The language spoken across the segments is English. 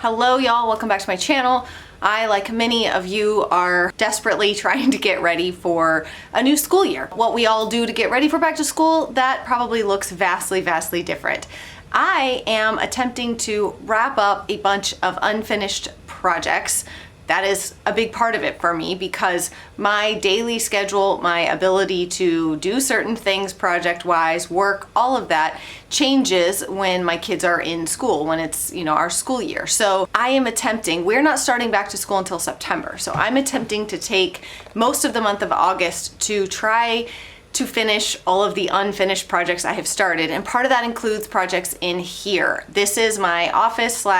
Hello y'all, welcome back to my channel. I, like many of you, are desperately trying to get ready for a new school year. What we all do to get ready for back to school, that probably looks vastly different. I am attempting to wrap up a bunch of unfinished projects. That is a big part of it for me because my daily schedule, my ability to do certain things project-wise, work, all of that changes when my kids are in school, when it's, our school year. So I am attempting, we're not starting back to school until September, so I'm attempting to take most of the month of August to try to finish all of the unfinished projects I have started. And part of that includes projects in here. This is my office /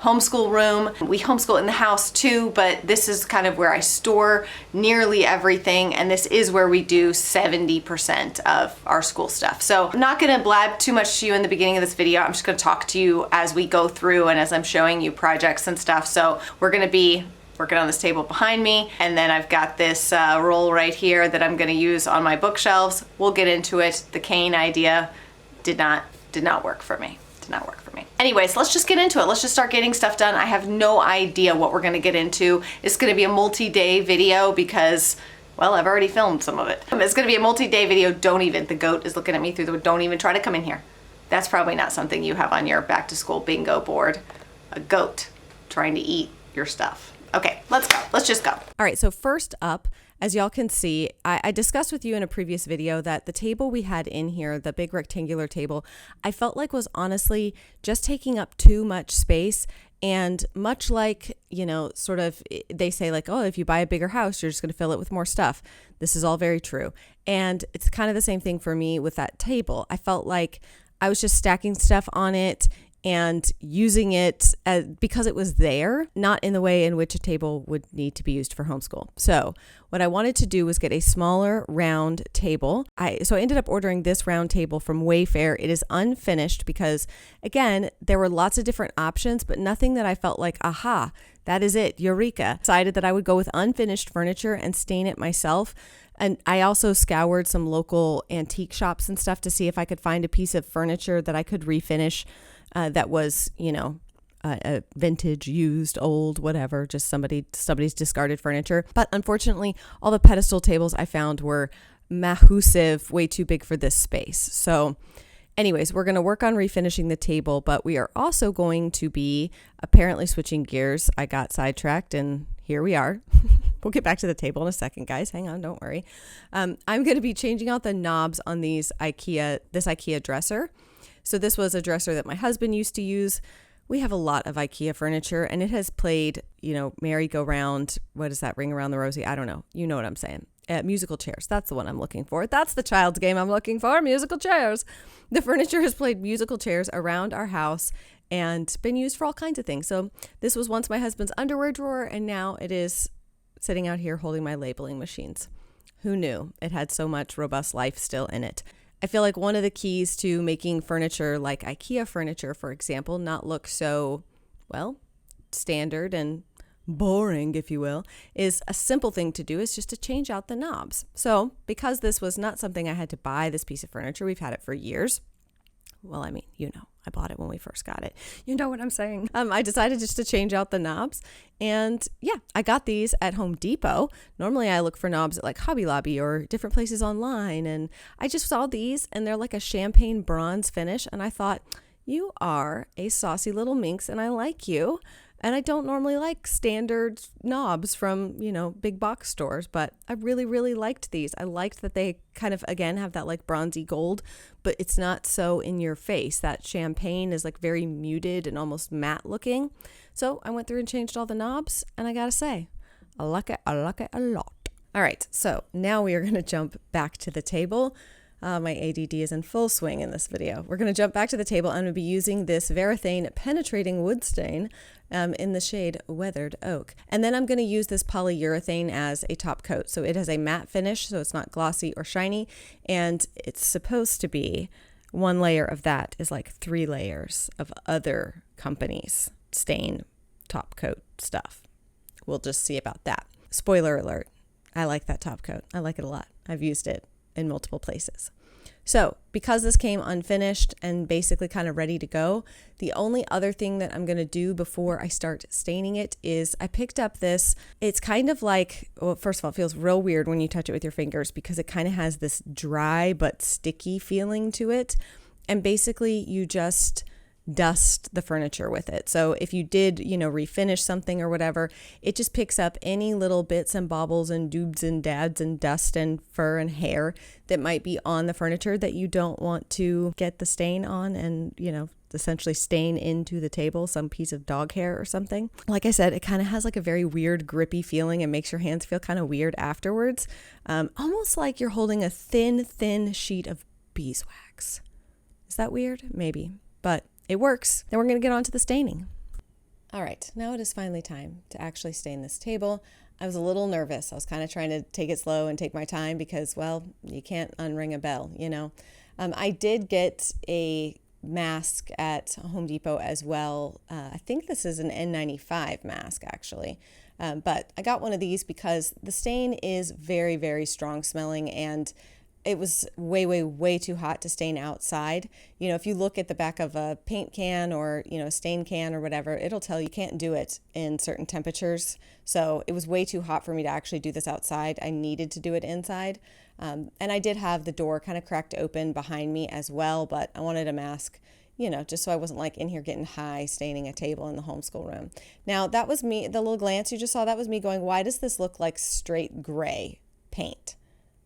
homeschool room. We homeschool in the house too, but this is kind of where I store nearly everything, and this is where we do 70% of our school stuff. So I'm not gonna blab too much to you in the beginning of this video. I'm just gonna talk to you as we go through and as I'm showing you projects and stuff. So we're gonna be working on this table behind me, and then I've got this roll right here that I'm gonna use on my bookshelves. We'll get into it. The cane idea did not work for me. Anyways, let's just get into it. Let's just start getting stuff done. I have no idea what we're gonna get into. It's gonna be a multi-day video because, well, I've already filmed some of it. It's gonna be a multi-day video. The goat is looking at me through the, don't even try to come in here. That's probably not something you have on your back to school bingo board. A goat trying to eat your stuff. Okay, let's go. Let's just go. All right, so first up, as y'all can see, I discussed with you in a previous video that the table we had in here, the big rectangular table, I felt like was honestly just taking up too much space. And much like, sort of, they say like, oh, if you buy a bigger house, you're just going to fill it with more stuff. This is all very true. And it's kind of the same thing for me with that table. I felt like I was just stacking stuff on it and using it because it was there, not in the way in which a table would need to be used for homeschool. So what I wanted to do was get a smaller round table. So I ended up ordering this round table from Wayfair. It is unfinished because, again, there were lots of different options, but nothing that I felt like, aha, that is it, eureka. Decided that I would go with unfinished furniture and stain it myself. And I also scoured some local antique shops and stuff to see if I could find a piece of furniture that I could refinish that was, a vintage, used, old, whatever, just somebody's discarded furniture. But unfortunately, all the pedestal tables I found were massive, way too big for this space. So anyways, we're going to work on refinishing the table, but we are also going to be apparently switching gears. I got sidetracked and here we are. We'll get back to the table in a second, guys. Hang on, don't worry. I'm going to be changing out the knobs on this IKEA dresser. So this was a dresser that my husband used to use. We have a lot of IKEA furniture, and it has played, merry-go-round. What is that? Ring Around the Rosie? I don't know. You know what I'm saying. Musical chairs. That's the one I'm looking for. That's the child's game I'm looking for. Musical chairs. The furniture has played musical chairs around our house and been used for all kinds of things. So this was once my husband's underwear drawer, and now it is sitting out here holding my labeling machines. Who knew it had so much robust life still in it? I feel like one of the keys to making furniture like IKEA furniture, for example, not look so, standard and boring, if you will, is a simple thing to do is just to change out the knobs. So because this was not something I had to buy, this piece of furniture, we've had it for years. Well, I bought it when we first got it. You know what I'm saying? I decided just to change out the knobs. And yeah, I got these at Home Depot. Normally I look for knobs at like Hobby Lobby or different places online. And I just saw these and they're like a champagne bronze finish. And I thought, you are a saucy little minx and I like you. And I don't normally like standard knobs from, big box stores, but I really liked these. I liked that they kind of, again, have that like bronzy gold, but it's not so in your face. That champagne is like very muted and almost matte looking. So I went through and changed all the knobs, and I gotta say, I like it a lot. All right, so now we are gonna jump back to the table. My ADD is in full swing in this video. We're going to jump back to the table. I'm going to be using this Varathane Penetrating Wood Stain in the shade Weathered Oak. And then I'm going to use this polyurethane as a top coat. So it has a matte finish, so it's not glossy or shiny. And it's supposed to be one layer of that is like 3 layers of other companies' stain top coat stuff. We'll just see about that. Spoiler alert. I like that top coat. I like it a lot. I've used it in multiple places. So because this came unfinished and basically kind of ready to go, the only other thing that I'm going to do before I start staining it is I picked up this. It's kind of like, well, first of all, it feels real weird when you touch it with your fingers because it kind of has this dry but sticky feeling to it. And basically you just dust the furniture with it. So if you did, refinish something or whatever, it just picks up any little bits and baubles and doobs and dads and dust and fur and hair that might be on the furniture that you don't want to get the stain on and, essentially stain into the table, some piece of dog hair or something. Like I said, it kind of has like a very weird grippy feeling and makes your hands feel kind of weird afterwards. Almost like you're holding a thin sheet of beeswax. Is that weird? Maybe, but it works. Then we're going to get on to the staining. All right, now it is finally time to actually stain this table. I was a little nervous. I was kind of trying to take it slow and take my time because, well, you can't unring a bell, I did get a mask at Home Depot as well. I think this is an N95 mask, actually. But I got one of these because the stain is very, very strong smelling, and it was way too hot to stain outside. If you look at the back of a paint can or, a stain can or whatever, it'll tell you can't do it in certain temperatures. So it was way too hot for me to actually do this outside. I needed to do it inside. And I did have the door kind of cracked open behind me as well, but I wanted a mask, just so I wasn't like in here getting high staining a table in the homeschool room. Now that was me, the little glance you just saw, that was me going, why does this look like straight gray paint?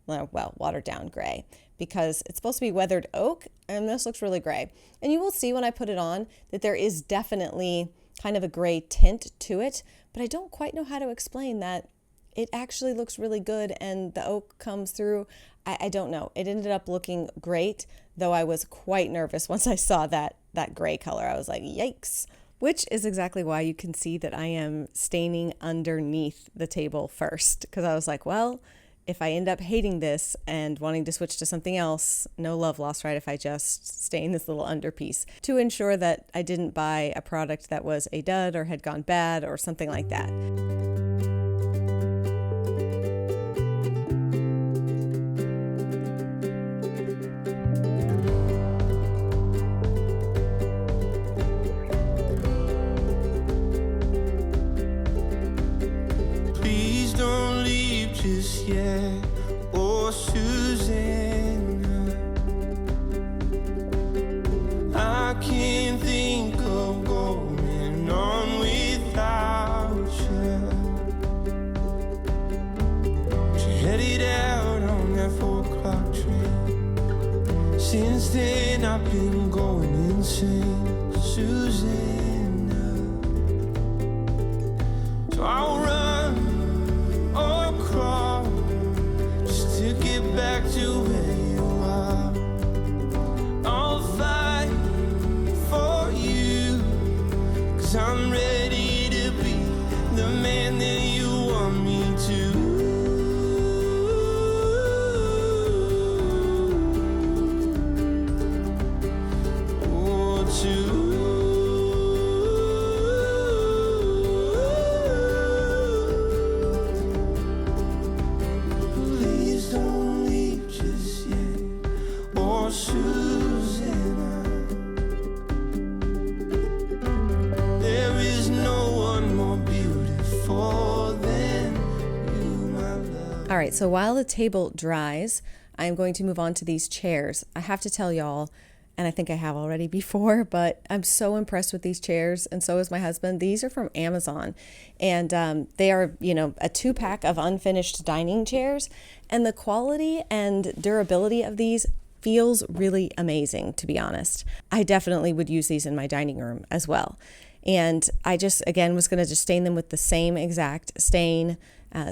Well, watered down gray, because it's supposed to be weathered oak, and this looks really gray. And you will see when I put it on that there is definitely kind of a gray tint to it, but I don't quite know how to explain that it actually looks really good and the oak comes through. I don't know. It ended up looking great, though I was quite nervous once I saw that gray color. I was like, yikes. Which is exactly why you can see that I am staining underneath the table first, because I was like, well, if I end up hating this and wanting to switch to something else, no love lost, right? If I just stain this little underpiece to ensure that I didn't buy a product that was a dud or had gone bad or something like that. Please don't leave just yet, oh Susanna. I can't think of going on without you. She headed out on that 4 o'clock train. Since then I've been going insane, Susanna. So I'll run or crawl just to get back to where you are. I'll fight for you, 'cause I'm ready to be the man that you want me to. Oh, please don't leave just yet, oh Susanna. There is no one more beautiful than you, my love. All right, so while the table dries, I'm going to move on to these chairs. I have to tell y'all, and I think I have already before, but I'm so impressed with these chairs, and so is my husband. These are from Amazon, and they are, a 2-pack of unfinished dining chairs, and the quality and durability of these feels really amazing, to be honest. I definitely would use these in my dining room as well. And I just, again, was going to just stain them with the same exact stain.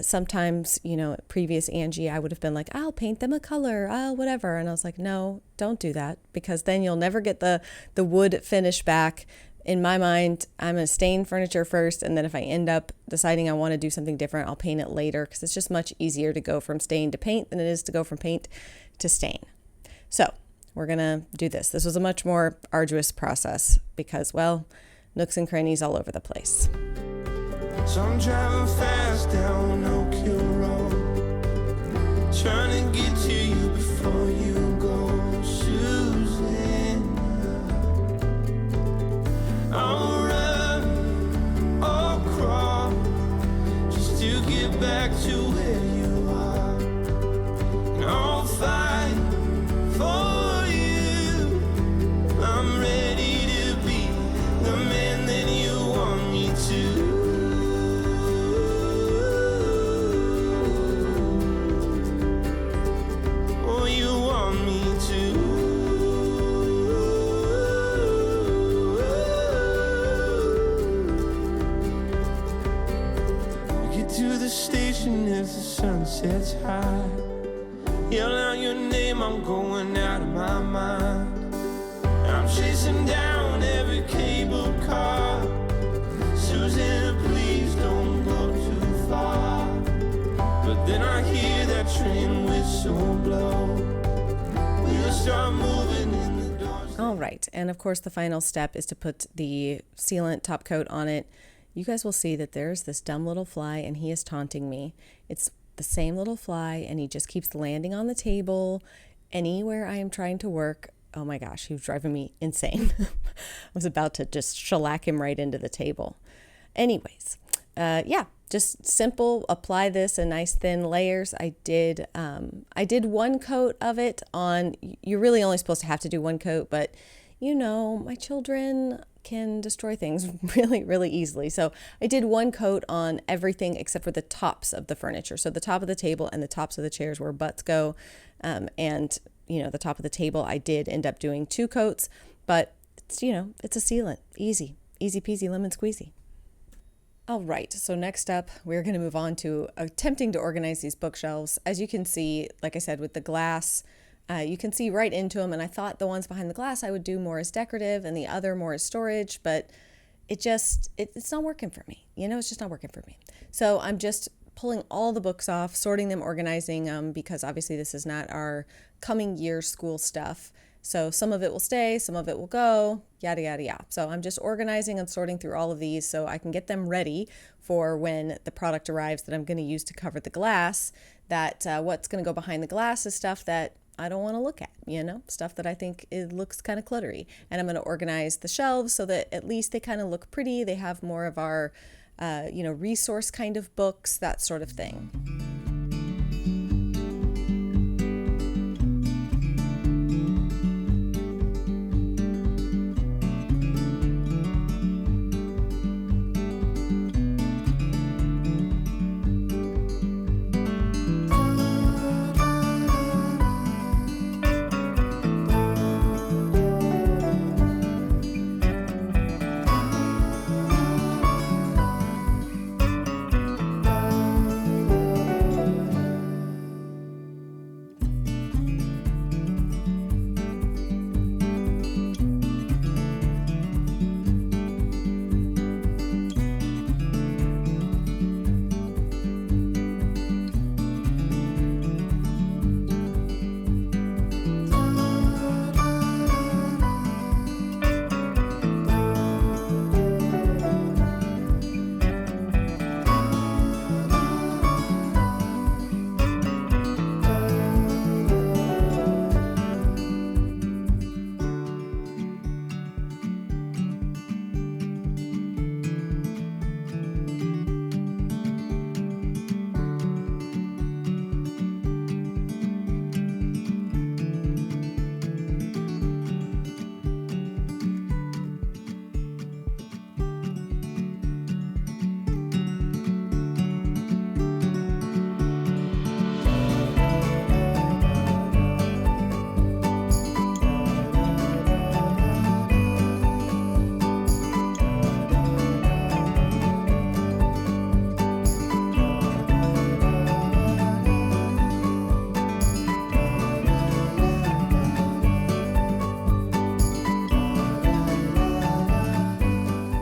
Sometimes, previous Angie, I would have been like, I'll paint them a color, whatever. And I was like, no, don't do that, because then you'll never get the wood finish back. In my mind, I'm going to stain furniture first, and then if I end up deciding I want to do something different, I'll paint it later, because it's just much easier to go from stain to paint than it is to go from paint to stain. So we're going to do this. This was a much more arduous process because, well, nooks and crannies all over the place. So I'm driving fast down Oak Hill Road, trying to get to you before you go, destination as the sun sets high. Yell out your name, I'm going out of my mind. I'm chasing down every cable car. Susan, please don't go too far. But then I hear that train whistle blow. We'll start moving in the doors. All right, and of course the final step is to put the sealant top coat on it. You guys will see that there's this dumb little fly and he is taunting me. It's the same little fly and he just keeps landing on the table anywhere I am trying to work. Oh my gosh, he was driving me insane. I was about to just shellac him right into the table. Anyways, yeah, just simple, apply this in nice thin layers. I did one coat of it on, you're really only supposed to have to do one coat, but you know, my children can destroy things really, really easily. So I did one coat on everything except for the tops of the furniture. So the top of the table and the tops of the chairs where butts go. And, you know, the top of the table, I did end up doing 2 coats, but it's, you know, it's a sealant. Easy peasy, lemon squeezy. All right, so next up, we're going to move on to attempting to organize these bookshelves. As you can see, like I said, with the glass, you can see right into them, and I thought the ones behind the glass I would do more as decorative and the other more as storage, but it's not working for me. You know, it's just not working for me. So I'm just pulling all the books off, sorting them, organizing them, because obviously this is not our coming year school stuff. So some of it will stay, some of it will go, yada, yada, yada. So I'm just organizing and sorting through all of these so I can get them ready for when the product arrives that I'm going to use to cover the glass. That what's going to go behind the glass is stuff that I don't want to look at, you know, stuff that I think it looks kind of cluttery. And I'm going to organize the shelves so that at least they kind of look pretty. They have more of our, you know, resource kind of books, that sort of thing.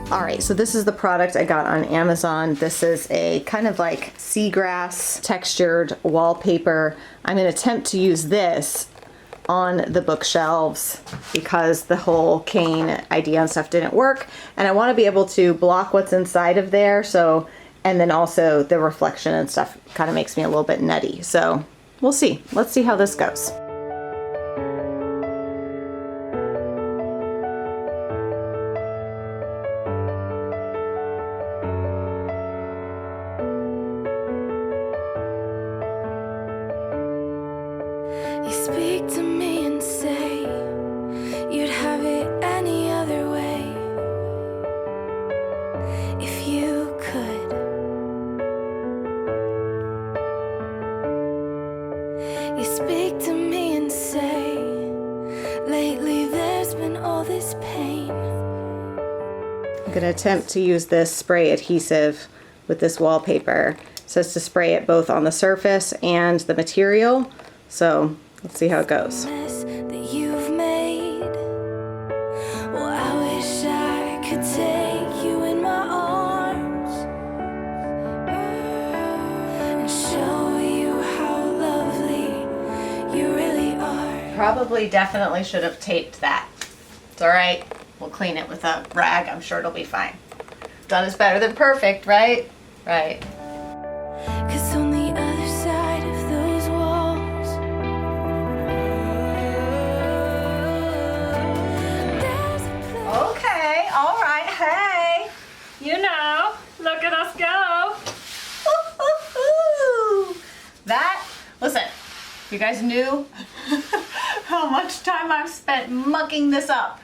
All right, so this is the product I got on Amazon. This is a kind of like seagrass textured wallpaper. I'm gonna attempt to use this on the bookshelves because the whole cane idea and stuff didn't work. And I wanna be able to block what's inside of there. So, and then also the reflection and stuff kind of makes me a little bit nutty. So we'll see. Let's see how this goes. You speak to me and say you'd have it any other way if you could. You speak to me and say lately there's been all this pain. I'm gonna attempt to use this spray adhesive with this wallpaper It says to spray it both on the surface and the material. So let's see how it goes. Mess that you've made. Well, I wish I could take you in my arms and show you how lovely you really are. Probably definitely should have taped that. It's all right. We'll clean it with a rag. I'm sure it'll be fine. Done is better than perfect, right? Right. 'Cause on the other side of those walls, there's a place. Okay, all right. Hey, you know, look at us go. That, listen, you guys knew how much time I've spent mucking this up.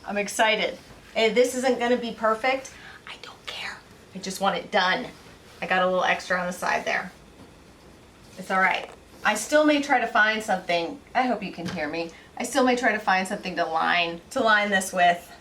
I'm excited. This isn't gonna be perfect. I don't care. I just want it done. I got a little extra on the side there. It's all right. I still may try to find something. I hope you can hear me. I still may try to find something to line this with.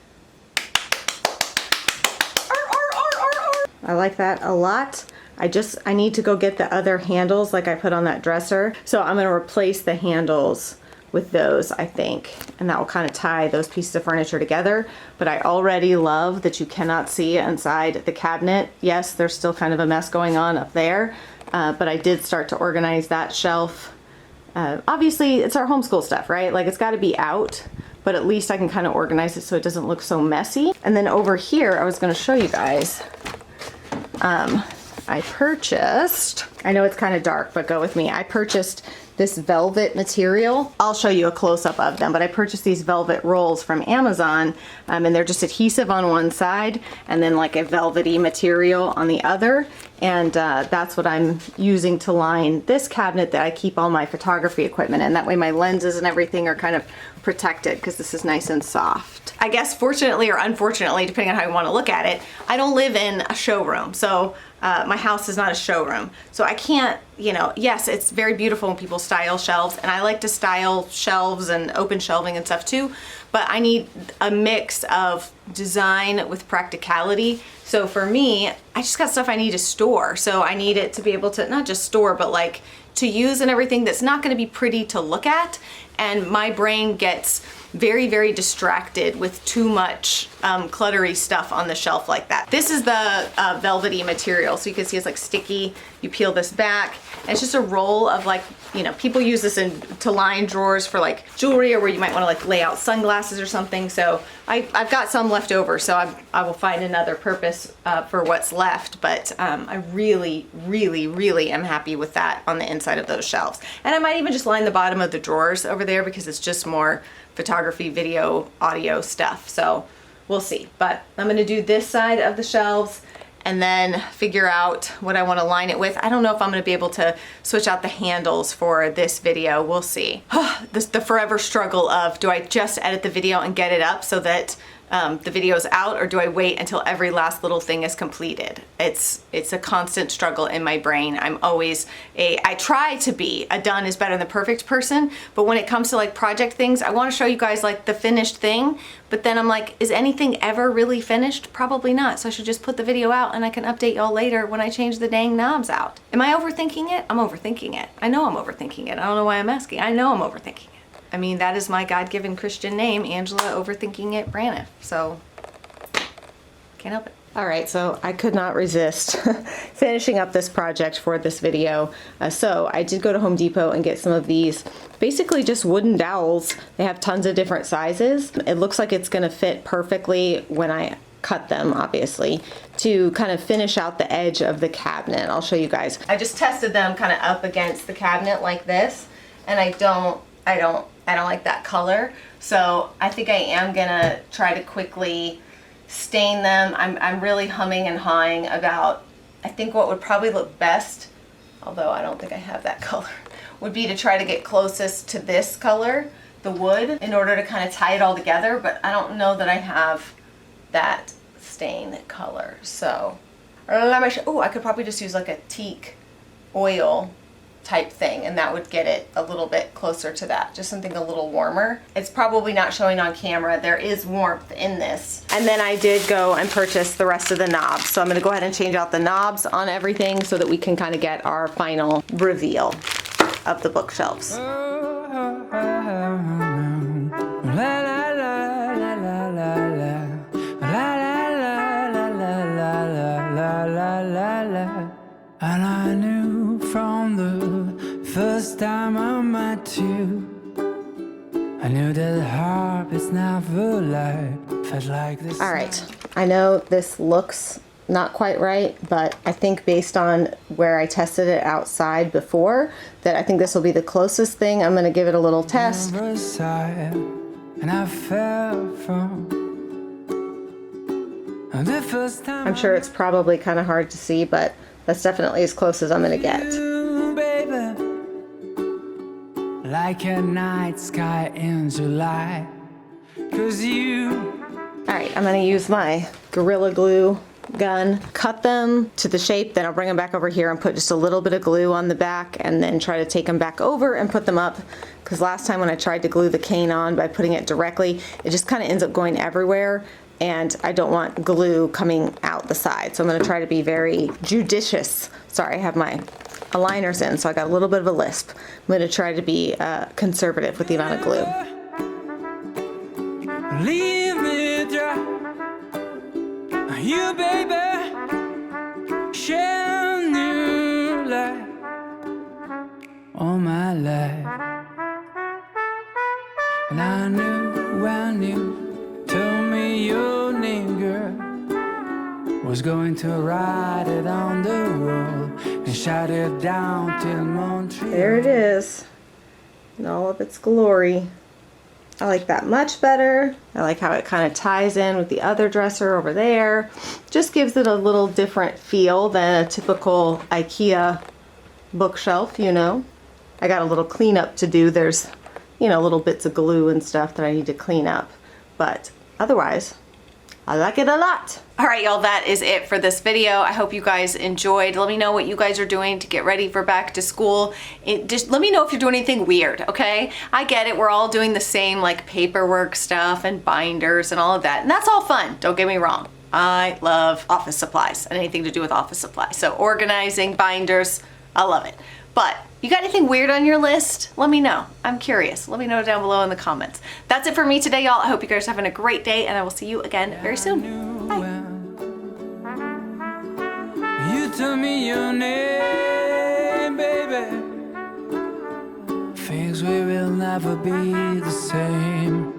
I like that a lot. I need to go get the other handles like I put on that dresser. So I'm gonna replace the handles with those, I think, and that will kind of tie those pieces of furniture together. But I already love that you cannot see inside the cabinet. Yes, there's still kind of a mess going on up there, but I did start to organize that shelf. Obviously, it's our homeschool stuff, right? Like, it's got to be out, but at least I can kind of organize it so it doesn't look so messy. And then over here, I was going to show you guys, I purchased, I know it's kind of dark, but go with me. I purchased this velvet material. I'll show you a close-up of them, but I purchased these velvet rolls from Amazon, and they're just adhesive on one side and then like a velvety material on the other. And that's what I'm using to line this cabinet that I keep all my photography equipment in. That way my lenses and everything are kind of protected because this is nice and soft. I guess fortunately or unfortunately, depending on how you want to look at it, I don't live in a showroom. So my house is not a showroom. So I can't, you know, yes, it's very beautiful when people style shelves, and I like to style shelves and open shelving and stuff too, but I need a mix of design with practicality. So for me, I just got stuff I need to store. So I need it to be able to not just store, but like to use and everything that's not going to be pretty to look at. And my brain gets very, very distracted with too much cluttery stuff on the shelf like that. This is the velvety material. So you can see it's like sticky. You peel this back and it's just a roll of like, you know, people use this to line drawers for like jewelry or where you might want to like lay out sunglasses or something. So I've got some left over, so I will find another purpose for what's left. But I really, really, really am happy with that on the inside of those shelves. And I might even just line the bottom of the drawers over there because it's just more photography, video, audio stuff. So we'll see. But I'm going to do this side of the shelves and then figure out what I want to line it with. I don't know if I'm going to be able to switch out the handles for this video. We'll see. The forever struggle of, do I just edit the video and get it up so that the video's out, or do I wait until every last little thing is completed? It's a constant struggle in my brain. I try to be a done is better than perfect person, but when it comes to like project things, I want to show you guys like the finished thing, but then I'm like, is anything ever really finished? Probably not. So I should just put the video out and I can update y'all later when I change the dang knobs out. Am I overthinking it? I'm overthinking it. I know I'm overthinking it. I don't know why I'm asking. I know I'm overthinking it. I mean, that is my God-given Christian name, Angela Overthinking It Braniff. So, can't help it. All right, so I could not resist finishing up this project for this video. So I did go to Home Depot and get some of these, basically just wooden dowels. They have tons of different sizes. It looks like it's gonna fit perfectly when I cut them, obviously, to kind of finish out the edge of the cabinet. I'll show you guys. I just tested them kind of up against the cabinet like this, and I don't like that color. So I think I am gonna try to quickly stain them. I'm really humming and hawing about, I think what would probably look best, although I don't think I have that color, would be to try to get closest to this color, the wood, in order to kind of tie it all together, but I don't know that I have that stain color. So let me show. Oh, I could probably just use like a teak oil type thing, and that would get it a little bit closer to that. Just something a little warmer. It's probably not showing on camera. There is warmth in this. And then I did go and purchase the rest of the knobs. So I'm gonna go ahead and change out the knobs on everything so that we can kind of get our final reveal of the bookshelves. And I knew from the first time I met you, I knew that heart is never light, felt like this. All right, I know this looks not quite right, but I think based on where I tested it outside before, that I think this will be the closest thing. I'm gonna give it a little test. And I fell from the first time. I'm sure it's probably kind of hard to see, but that's definitely as close as I'm gonna get. Baby, like a night sky in July, 'cause you. All right, I'm gonna use my Gorilla Glue gun, cut them to the shape, then I'll bring them back over here and put just a little bit of glue on the back, and then try to take them back over and put them up, because last time when I tried to glue the cane on by putting it directly, it just kind of ends up going everywhere, and I don't want glue coming out the side. So I'm gonna try to be very judicious. Sorry, I have my aligners in, so I got a little bit of a lisp. I'm gonna try to be conservative with the amount of glue. Leave me dry, you baby, share new light all my life. And I knew when you told me your name, girl, was going to ride it on the road and shout it down till Montreal. There it is, in all of its glory. I like that much better. I like how it kind of ties in with the other dresser over there. Just gives it a little different feel than a typical IKEA bookshelf, you know. I got a little cleanup to do. There's, you know, little bits of glue and stuff that I need to clean up. But otherwise, I like it a lot. All right, y'all, that is it for this video. I hope you guys enjoyed. Let me know what you guys are doing to get ready for back to school. Just let me know if you're doing anything weird, okay? I get it, we're all doing the same like paperwork stuff and binders and all of that, and that's all fun, don't get me wrong. I love office supplies and anything to do with office supplies. So organizing, binders, I love it. But you got anything weird on your list? Let me know. I'm curious. Let me know down below in the comments. That's it for me today, y'all. I hope you guys are having a great day, and I will see you again very soon. Bye. You told me your name, baby. Things we will never be the same.